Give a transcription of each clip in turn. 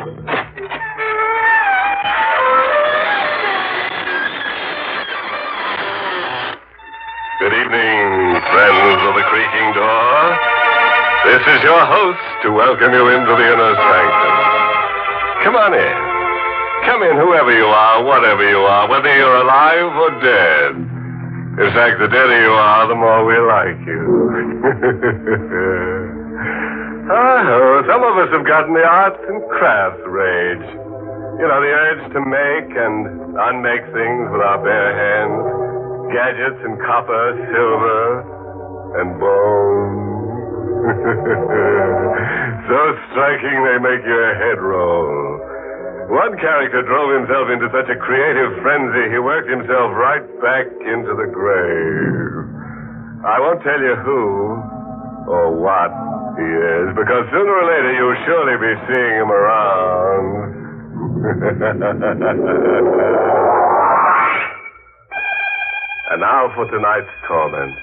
Good evening, friends of the creaking door. This is your host to welcome you into the inner sanctum. Come on in. Come in, whoever you are, whatever you are, whether you're alive or dead. In fact, the deader you are, the more we like you. Some of us have gotten the arts and crafts rage. You know, the urge to make and unmake things with our bare hands. Gadgets and copper, silver, and bone. So striking they make your head roll. One character drove himself into such a creative frenzy, he worked himself right back into the grave. I won't tell you who or what he is, because sooner or later you'll surely be seeing him around. And now for tonight's torment.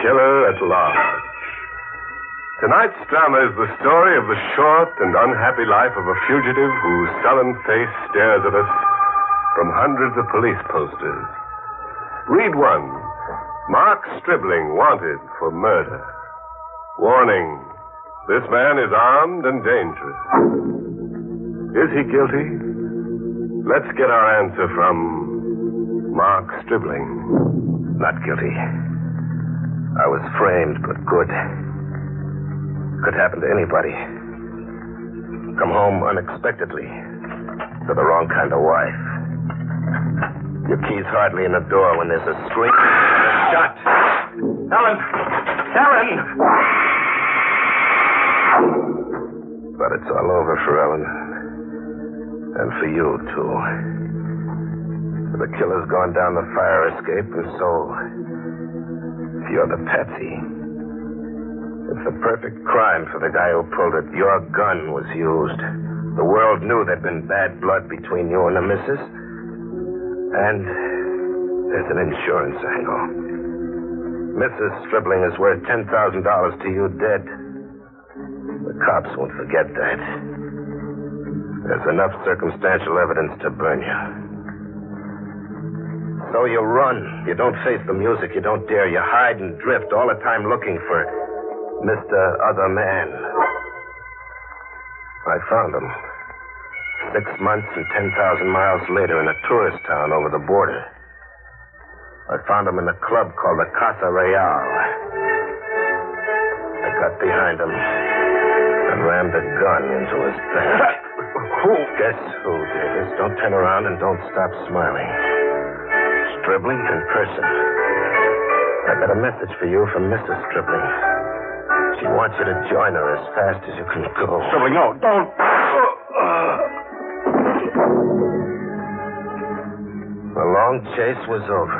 Killer at Large. Tonight's drama is the story of the short and unhappy life of a fugitive whose sullen face stares at us from hundreds of police posters. Read one. Mark Stribling wanted for murder. Warning. This man is armed and dangerous. Is he guilty? Let's get our answer from Mark Stribling. Not guilty. I was framed, but good. Could happen to anybody. Come home unexpectedly to the wrong kind of wife. Your key's hardly in the door when there's a scream and a shot. Helen! Helen! But it's all over for Ellen. And for you, too. The killer's gone down the fire escape, and so you're the patsy. It's the perfect crime for the guy who pulled it. Your gun was used. The world knew there'd been bad blood between you and the missus. And there's an insurance angle. Mrs. Stribling is worth $10,000 to you dead. The cops won't forget that. There's enough circumstantial evidence to burn you. So you run. You don't face the music. You don't dare. You hide and drift all the time looking for Mr. Other Man. I found him. 6 months and 10,000 miles later in a tourist town over the border. I found him in a club called the Casa Real. I got behind him and rammed a gun into his back. Who? Guess who, Davis? Don't turn around and don't stop smiling. Stribling in person. I got a message for you from Mrs. Stribling. She wants you to join her as fast as you can go. Stribling, no, don't. The long chase was over.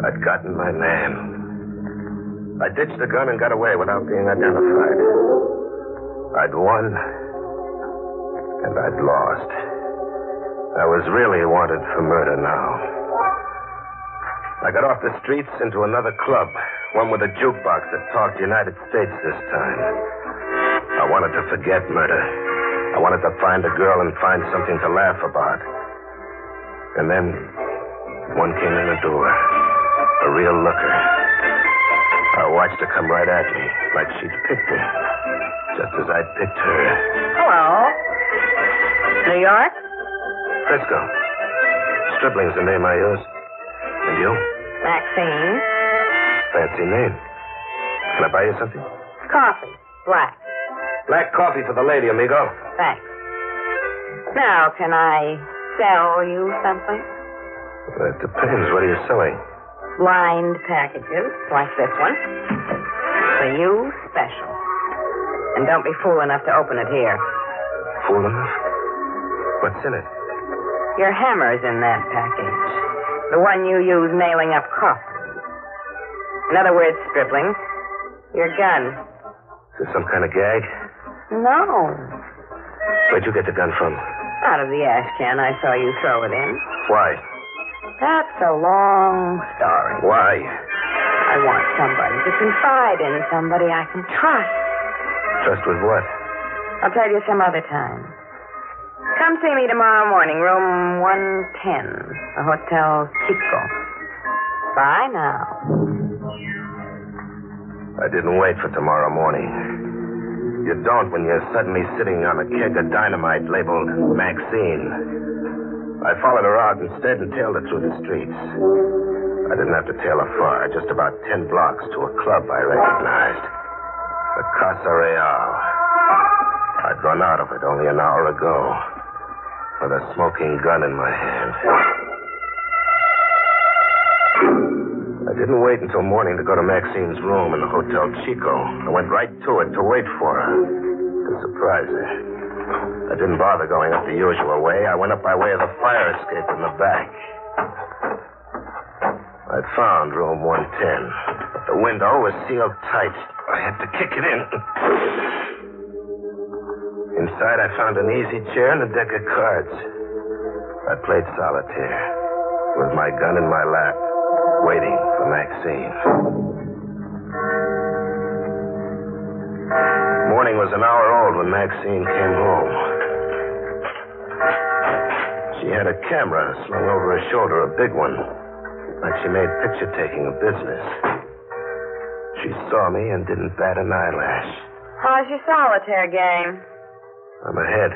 I'd gotten my man. I ditched the gun and got away without being identified. I'd won, and I'd lost. I was really wanted for murder now. I got off the streets into another club, one with a jukebox that talked United States this time. I wanted to forget murder. I wanted to find a girl and find something to laugh about. And then one came in the door, a real looker. I watched her come right at me, like she'd picked me, just as I'd picked her. Hello. New York? Frisco. Stribling's the name I use. And you? Maxine. Fancy name. Can I buy you something? Coffee. Black. Black coffee for the lady, amigo. Thanks. Now, can I sell you something? Well, it depends. What are you selling? Lined packages, like this one. For you, special. And don't be fool enough to open it here. Fool enough? What's in it? Your hammer's in that package. The one you use nailing up coffins. In other words, Stribling, your gun. Is this some kind of gag? No. Where'd you get the gun from? Out of the ash can I saw you throw it in. Why? That's a long story. Why? I want somebody to confide in, somebody I can trust. Trust with what? I'll tell you some other time. Come see me tomorrow morning, room 110, the Hotel Chico. Bye now. I didn't wait for tomorrow morning. You don't when you're suddenly sitting on a keg of dynamite labeled Maxine. I followed her out instead and tailed her through the streets. I didn't have to tail her far, just about 10 blocks to a club I recognized. The Casa Real. I'd run out of it only an hour ago, with a smoking gun in my hand. I didn't wait until morning to go to Maxine's room in the Hotel Chico. I went right to it to wait for her, to surprise her. I didn't bother going up the usual way. I went up by way of the fire escape in the back. I found room 110, but the window was sealed tight. I had to kick it in. Inside, I found an easy chair and a deck of cards. I played solitaire, with my gun in my lap, waiting for Maxine. Morning was an hour old when Maxine came home. She had a camera slung over her shoulder, a big one, like she made picture-taking a business. She saw me and didn't bat an eyelash. How's your solitaire game? I'm ahead.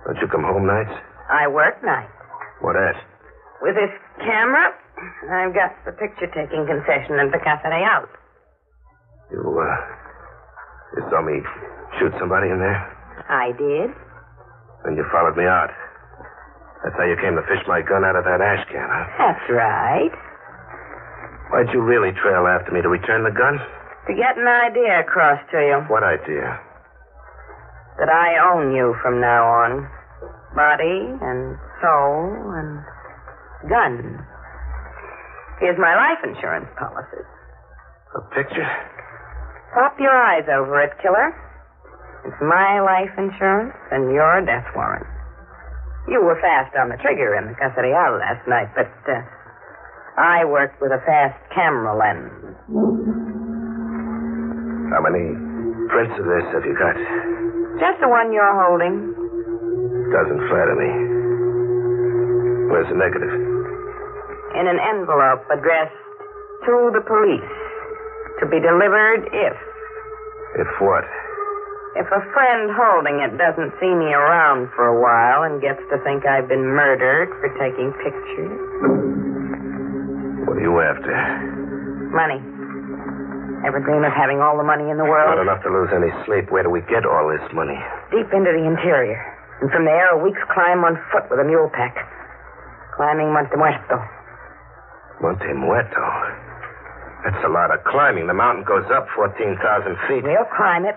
Don't you come home nights? I work nights. What at? With this camera, I've got the picture-taking concession in the Casa Real. You saw me shoot somebody in there? I did. Then you followed me out. That's how you came to fish my gun out of that ash can, huh? That's right. Why'd you really trail after me? To return the gun? To get an idea across to you. What idea? That I own you from now on. Body and soul and gun. Here's my life insurance policy. A picture? Pop your eyes over it, killer. It's my life insurance and your death warrant. You were fast on the trigger in the Casa Real last night, but I worked with a fast camera lens. How many prints of this have you got? Just the one you're holding. Doesn't flatter me. Where's the negative? In an envelope addressed to the police. To be delivered if. If what? If a friend holding it doesn't see me around for a while and gets to think I've been murdered for taking pictures. What are you after? Money. Ever dream of having all the money in the world? Not enough to lose any sleep. Where do we get all this money? Deep into the interior. And from there, a week's climb on foot with a mule pack. Climbing Monte Muerto. Monte Muerto? That's a lot of climbing. The mountain goes up 14,000 feet. We'll climb it.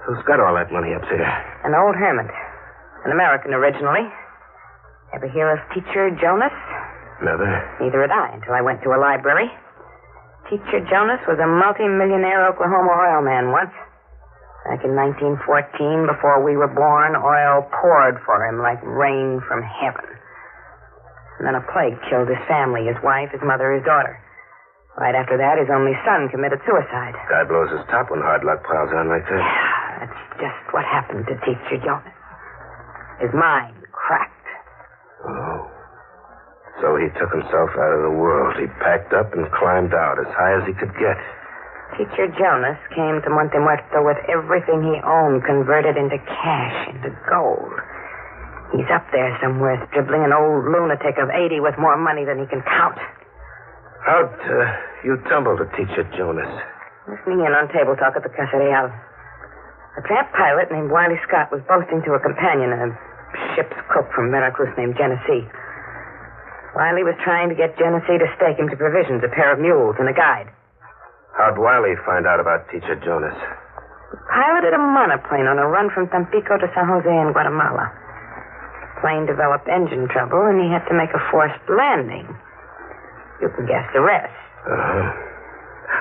Who's got all that money up there? An old hermit. An American originally. Ever hear of Teacher Jonas? Never. Neither had I until I went to a library. Teacher Jonas was a multi-millionaire Oklahoma oil man once. Back in 1914, before we were born, oil poured for him like rain from heaven. And then a plague killed his family, his wife, his mother, his daughter. Right after that, his only son committed suicide. Guy blows his top when hard luck piles on like that. Yeah, that's just what happened to Teacher Jonas. His mind cracked. Oh. So he took himself out of the world. He packed up and climbed out as high as he could get. Teacher Jonas came to Monte Muerto with everything he owned converted into cash, into gold. He's up there somewhere, dribbling an old lunatic of 80 with more money than he can count. How'd you tumble to Teacher Jonas? Listening in on table talk at the Casa Real. A tramp pilot named Wiley Scott was boasting to a companion, a ship's cook from Veracruz named Genesee. Wiley was trying to get Genesee to stake him to provisions, a pair of mules, and a guide. How'd Wiley find out about Teacher Jonas? He piloted a monoplane on a run from Tampico to San Jose in Guatemala. Plane developed engine trouble, and he had to make a forced landing. You can guess the rest.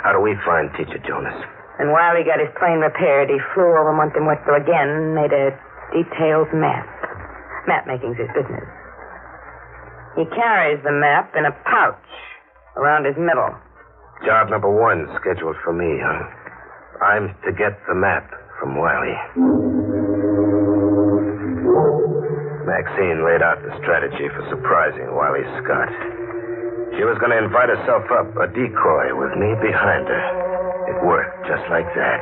How do we find Teacher Jonas? And while he got his plane repaired, he flew over Monte Muerto again and made a detailed map. Map making's his business. He carries the map in a pouch around his middle. Job number 1 scheduled for me, huh? I'm to get the map from Wiley. Maxine laid out the strategy for surprising Wiley Scott. She was going to invite herself up, a decoy, with me behind her. It worked just like that.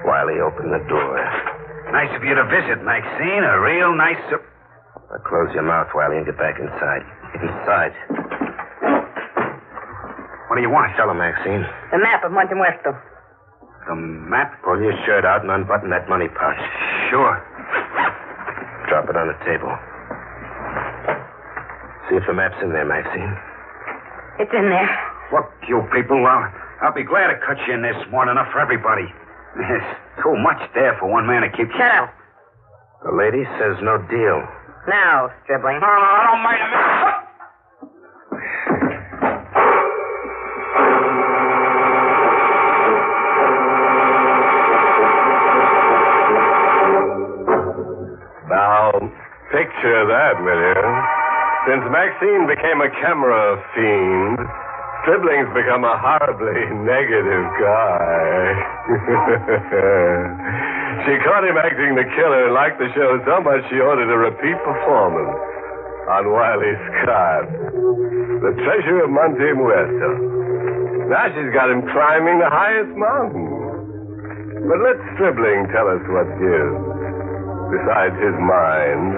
Wiley opened the door. Nice of you to visit, Maxine. A real nice... Now close your mouth, Wiley, and get back inside. Inside. What do you want? Tell her, Maxine. The map of Monte Muerto. The map? Pull your shirt out and unbutton that money pouch. Sure. Drop it on the table. See if the map's in there, Maxine. It's in there. Look, you people, I'll be glad to cut you in this more than enough for everybody. There's too much there for one man to keep... Shut up. The lady says no deal. Now, Stribling. No, I don't mind a minute. Now, picture that, Miriam. Since Maxine became a camera fiend, Stribling's become a horribly negative guy. She caught him acting the killer and liked the show so much she ordered a repeat performance on Wiley Scott, the treasure of Monte Muerto. Now she's got him climbing the highest mountain. But let Stribling tell us what gives, besides his mind,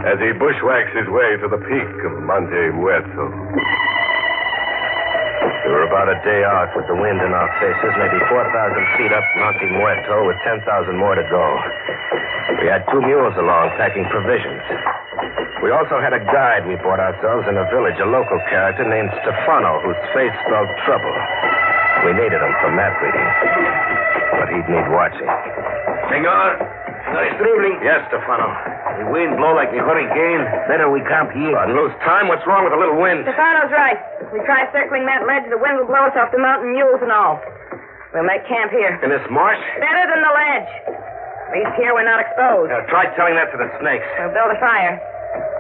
as he bushwhacks his way to the peak of Monte Muerto. We were about a day out with the wind in our faces, maybe 4,000 feet up Monte Muerto with 10,000 more to go. We had 2 mules along packing provisions. We also had a guide we bought ourselves in a village, a local character named Stefano, whose face spelled trouble. We needed him for map reading, but he'd need watching. Senor Stribling. Yes, Stefano. The wind blow like a hurricane. Better we camp here. And lose time? What's wrong with a little wind? Stefano's right. If we try circling that ledge, the wind will blow us off the mountain, mules and all. We'll make camp here. In this marsh? Better than the ledge. At least here we're not exposed. Try telling that to the snakes. We'll build a fire.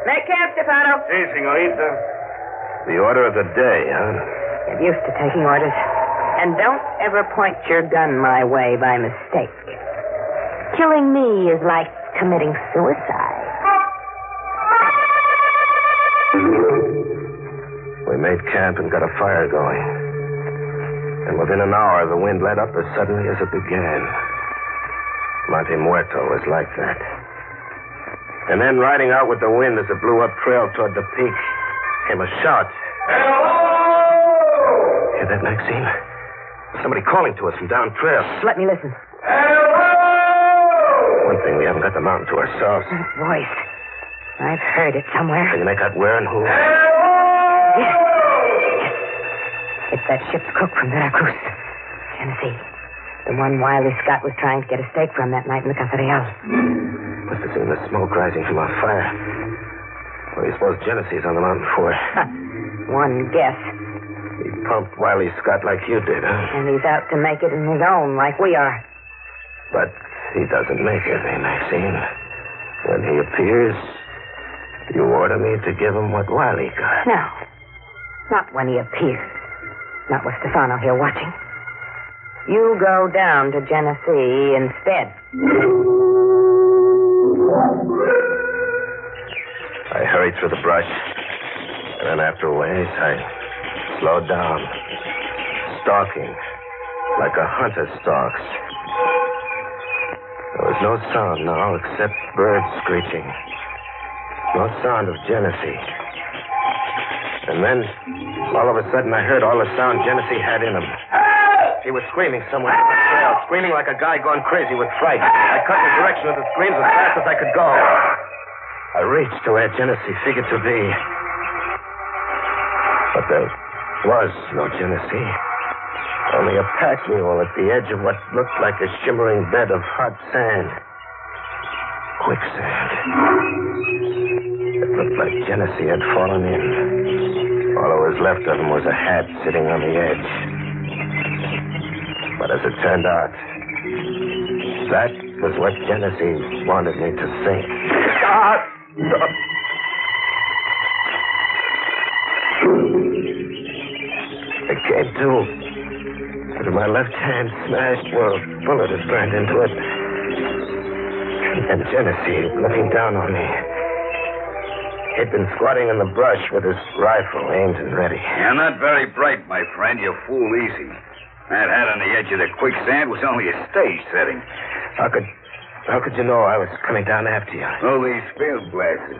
Make camp, Stefano. Si, senorita. The order of the day, huh? Get used to taking orders. And don't ever point your gun my way by mistake. Killing me is like committing suicide. We made camp and got a fire going. And within an hour, the wind let up as suddenly as it began. Monte Muerto was like that. And then, riding out with the wind as it blew up trail toward the peak, came a shout. Hello! Hear that, Maxine? Somebody calling to us from down trail. Let me listen. Hello! One thing, we haven't got the mountain to ourselves. That voice. I've heard it somewhere. Can you make out where and who? Yes. It's that ship's cook from Veracruz, Tennessee. The one Wiley Scott was trying to get a steak from that night in the Casa Real. Must have seen the smoke rising from our fire. What do you suppose Genesee's on the mountain for? One guess. He pumped Wiley Scott like you did, huh? And he's out to make it in his own, like we are. But he doesn't make it, Maxine. When he appears, you order me to give him what Wiley got. No. Not when he appears. Not with Stefano here watching. You go down to Genesee instead. I hurried through the brush, and then after a ways, I slowed down, stalking like a hunter stalks. There was no sound now except birds screeching. No sound of Genesee. And then, all of a sudden, I heard all the sound Genesee had in him. He was screaming somewhere on the trail, screaming like a guy gone crazy with fright. I cut in the direction of the screams as fast as I could go. I reached to where Genesee figured to be. But there was no Genesee. Only a pack mule at the edge of what looked like a shimmering bed of hot sand. Quicksand. It looked like Genesee had fallen in. All that was left of him was a hat sitting on the edge. But as it turned out, that was what Genesee wanted me to think. It came to, but my left hand smashed where a bullet had burned into it. And Genesee looking down on me. He'd been squatting in the brush with his rifle aimed and ready. You're not very bright, my friend. You fool easy. That hat on the edge of the quicksand was only a stage setting. How could you know I was coming down after you? Oh, these field glasses.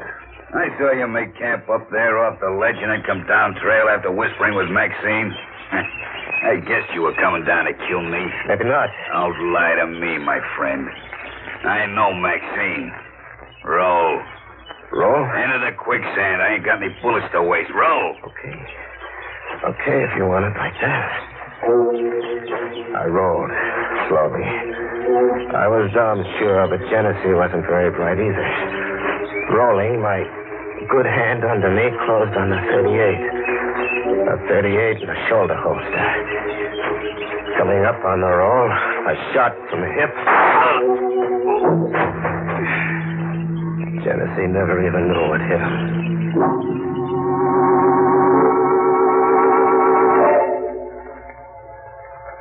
I saw you make camp up there off the ledge and then come down trail after whispering with Maxine. I guessed you were coming down to kill me. Maybe not. Don't lie to me, my friend. I know Maxine. Roll. Roll? Into the quicksand. I ain't got any bullets to waste. Roll. Okay, if you want it like that. I rolled, slowly. I was damn sure, but Genesee wasn't very bright either. Rolling, my good hand under me closed on the 38. A 38 in a shoulder holster. Coming up on the roll, a shot from the hip. Genesee never even knew what hit him.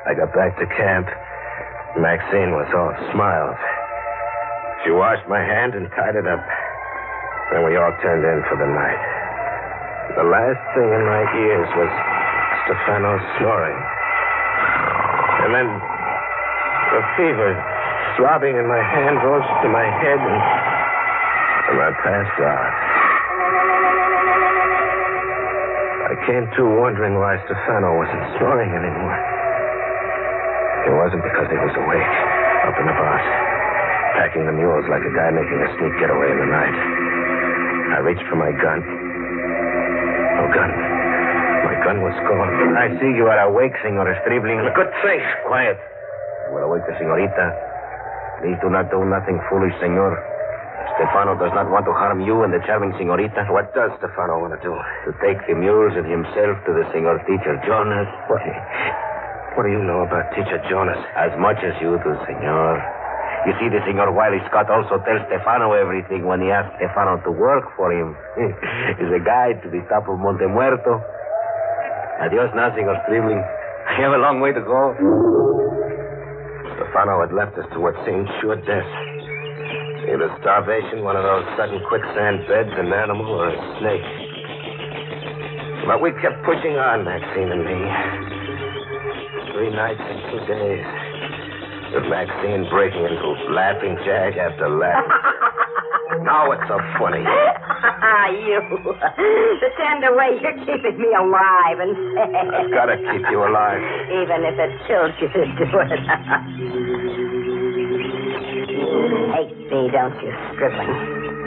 I got back to camp. Maxine was all smiles. She washed my hand and tied it up. Then we all turned in for the night. The last thing in my ears was Stefano snoring. And then the fever throbbing in my hand rose to my head and I passed out. I came to wondering why Stefano wasn't snoring anymore. It wasn't because he was awake, up and about, packing the mules like a guy making a sneak getaway in the night. I reached for my gun. No gun. My gun was gone. I see you are awake, Senor Stribling. Good thing. Quiet. You are awake, senorita. Please do not do nothing foolish, senor. Stefano does not want to harm you and the charming senorita. What does Stefano want to do? To take the mules and himself to the senor teacher Jonas. What do you know about Teacher Jonas? As much as you do, senor. You see, the Senor Wiley Scott also tells Stefano everything when he asks Stefano to work for him. He's a guide to the top of Monte Muerto. Adios now, Senor Stribling. I have a long way to go. Stefano had left us to what seemed sure death. Either starvation, one of those sudden quicksand beds, an animal, or a snake. But we kept pushing on, Maxine and me. 3 nights and 2 days. With Maxine breaking into laughing jag after laughing. Now what's so funny? You. The tender way you're keeping me alive and I've got to keep you alive. Even if it kills you to do it. Hate me, don't you, Stribling?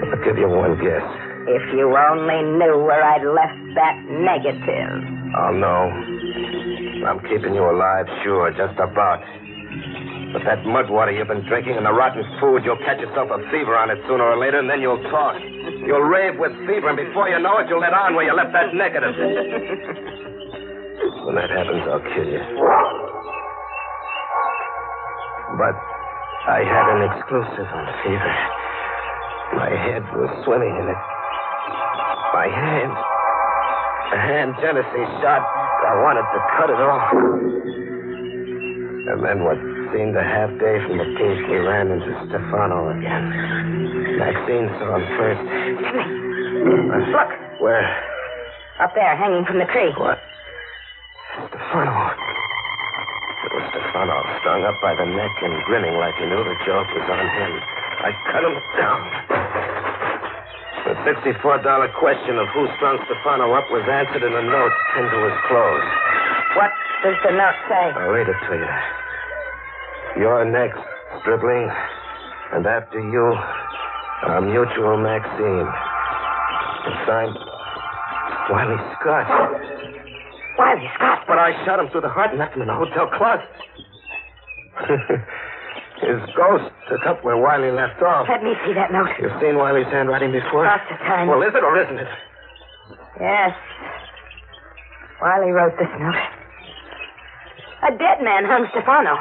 I'll give you one guess. If you only knew where I'd left that negative. I'll know. I'm keeping you alive, sure, just about. But that mud water you've been drinking and the rotten food, you'll catch yourself a fever on it sooner or later, and then you'll talk. You'll rave with fever, and before you know it, you'll let on where you left that negative. When that happens, I'll kill you. But I had an exclusive on fever. My head was swimming in it. My hand. The hand Genesee shot. I wanted to cut it off. And then what seemed a half day from the case, we ran into Stefano again. Maxine saw him first. Look. Where? Up there, hanging from the tree. What? Stefano. It was Stefano, strung up by the neck and grinning like he knew the joke was on him. I cut him down. The $64 question of who strung Stefano up was answered in a note pinned to his clothes. What does the note say? I'll read it to you. You're next, Stribling. And after you, our mutual Maxine. It's signed Wiley Scott. Wiley Scott? But I shot him through the heart and left him in the hotel closet. His ghost took up where Wiley left off. Let me see that note. You've seen Wiley's handwriting before? Lots of times. Well, is it or isn't it? Yes. Wiley wrote this note. A dead man hung Stefano.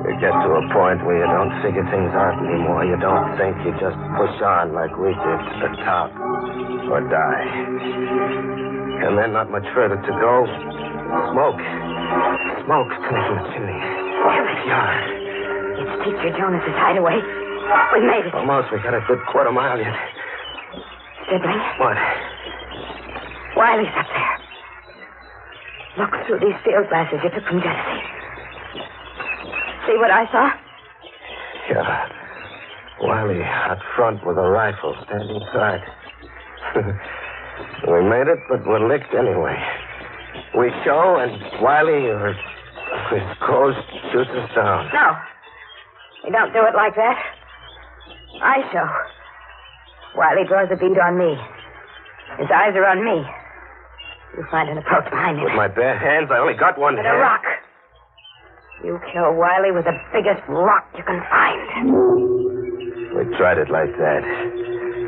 You get to a point where you don't figure things out anymore. You don't think. You just push on like we did to the top. Or die. And then not much further to go. Smoke. Smoke coming from the chimney. Here we go. Teacher Jonas's hideaway. We made it. Almost. We got a good quarter mile yet. Sibling, What? Wiley's up there. Look through these field glasses you took from Genesee. See what I saw? Yeah. Wiley out front with a rifle standing guard. We made it, but we're licked anyway. We show, and Wiley or his ghost shoots us down. No. We don't do it like that. I show. Wiley draws a bead on me. His eyes are on me. You find an approach behind him. With my bare hands, I only got one With hand. a rock. You kill Wiley with the biggest rock you can find. We tried it like that.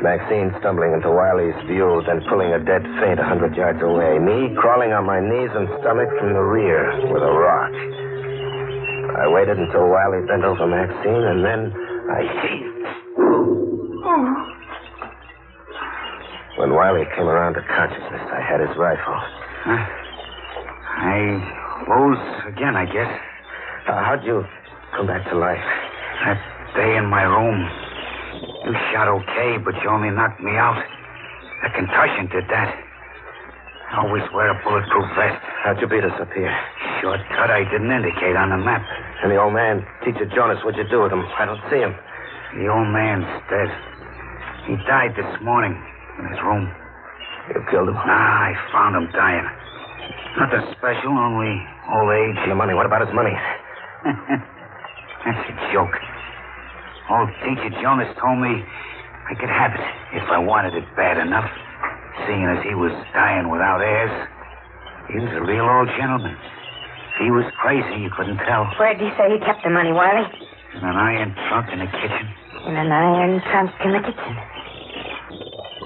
Maxine stumbling into Wiley's view, then pulling a dead faint 100 yards away. Me crawling on my knees and stomach from the rear with a rock. I waited until Wiley bent over Maxine, and then I heaved. When Wiley came around to consciousness, I had his rifle. I rose again, I guess. How'd you come back to life? That day in my room. You shot okay, but you only knocked me out. A concussion did that. I always wear a bulletproof vest. How'd you beat us up here? Shortcut I didn't indicate on the map. And the old man, Teacher Jonas, what'd you do with him? I don't see him. The old man's dead. He died this morning in his room. You killed him? Nah, I found him dying. Nothing special, only old age. And the money, what about his money? That's a joke. Old Teacher Jonas told me I could have it if I wanted it bad enough. Seeing as he was dying without heirs. He was a real old gentleman. If he was crazy, you couldn't tell. Where'd you say he kept the money, Wiley? In an iron trunk in the kitchen. In an iron trunk in the kitchen.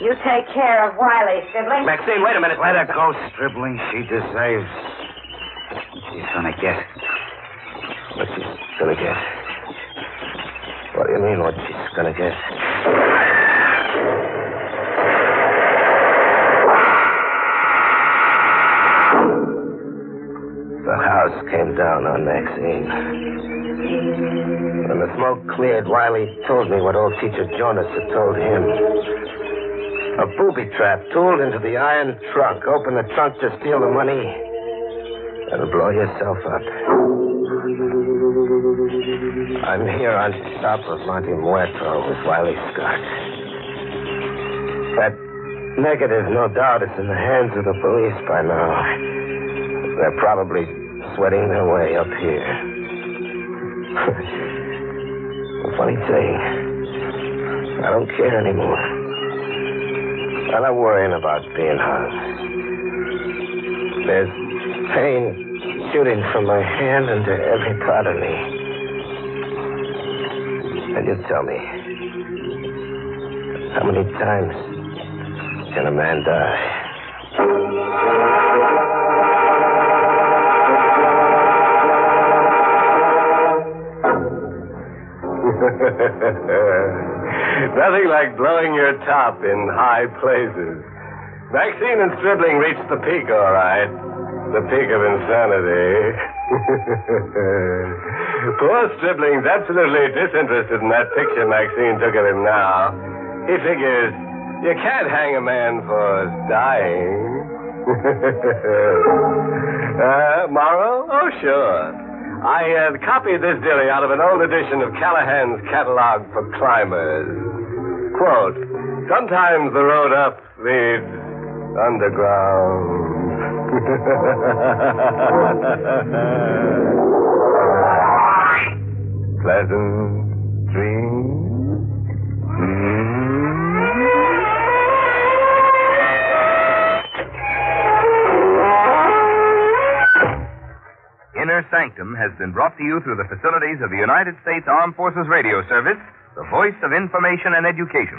You take care of Wiley, sibling. Maxine, wait a minute. Let her go, Stribling. She deserves what she's gonna get. What she's gonna get? What do you mean, what she's gonna get? The house came down on Maxine. When the smoke cleared, Wiley told me what old Teacher Jonas had told him. A booby trap tooled into the iron trunk. Open the trunk to steal the money and blow yourself up. I'm here on top of Monte Muerto with Wiley Scott. That negative, no doubt, is in the hands of the police by now. They're probably sweating their way up here. The funny thing, I don't care anymore. I'm not worrying about being hung. There's pain shooting from my hand into every part of me. And you tell me, how many times can a man die? Nothing like blowing your top in high places. Maxine and Stribling reached the peak, all right. The peak of insanity. Poor Stribling's absolutely disinterested in that picture Maxine took of him now. He figures you can't hang a man for dying. Moral? Oh, sure. I copied this dilly out of an old edition of Callahan's Catalog for Climbers. Quote, sometimes the road up leads underground. Pleasant dreams. Inner Sanctum has been brought to you through the facilities of the United States Armed Forces Radio Service, the voice of information and education.